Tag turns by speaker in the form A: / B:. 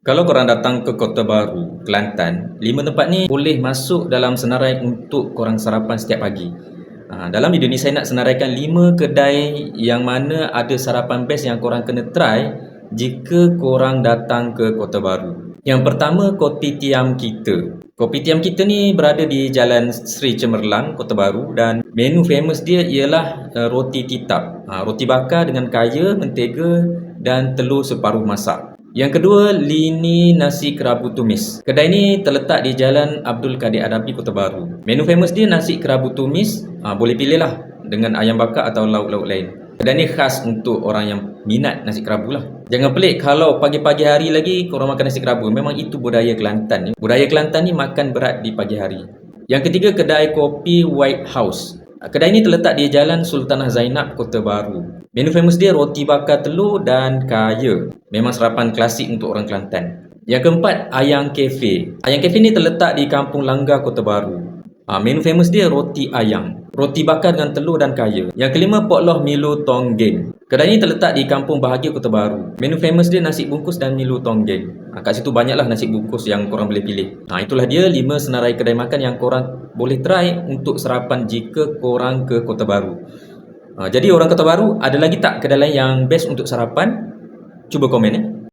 A: Kalau korang datang ke Kota Baru, Kelantan, 5 tempat ni boleh masuk dalam senarai untuk korang sarapan setiap pagi. Dalam video ni saya nak senaraikan 5 kedai yang mana ada sarapan best yang korang kena try jika korang datang ke Kota Baru. Yang pertama, Kopitiam Kita. Kopitiam Kita ni berada di Jalan Sri Cemerlang, Kota Baru, dan menu famous dia ialah roti titap. Roti bakar dengan kaya, mentega dan telur separuh masak. Yang kedua, Lini Nasi Kerabu Tumis. Kedai ni terletak di Jalan Abdul Kadir Adapi, Kota Baru. Menu famous dia nasi kerabu tumis, boleh pilih lah dengan ayam bakar atau lauk-lauk lain. Kedai ni khas untuk orang yang minat nasi kerabu lah. Jangan pelik kalau pagi-pagi hari lagi korang makan nasi kerabu. Memang itu budaya Kelantan ni. Budaya Kelantan ni makan berat di pagi hari. Yang ketiga, kedai kopi White House. Kedai ini terletak di Jalan Sultanah Zainab, Kota Baru. Menu famous dia roti bakar telur dan kaya. Memang sarapan klasik untuk orang Kelantan. Yang keempat, Ayang Cafe. Ayang Cafe ni terletak di Kampung Langgar, Kota Baru. Menu famous dia roti ayang, roti bakar dengan telur dan kaya. Yang kelima, Pok Loh Milu Tonggeng. Kedai ini terletak di Kampung Bahagia, Kota Baru. Menu famous dia nasi bungkus dan milu tonggeng. Kat situ banyaklah nasi bungkus yang korang boleh pilih. Itulah dia 5 senarai kedai makan yang korang boleh try untuk sarapan jika korang ke Kota Baru. Jadi orang Kota Baru, ada lagi tak kedai lain yang best untuk sarapan? Cuba komen ya.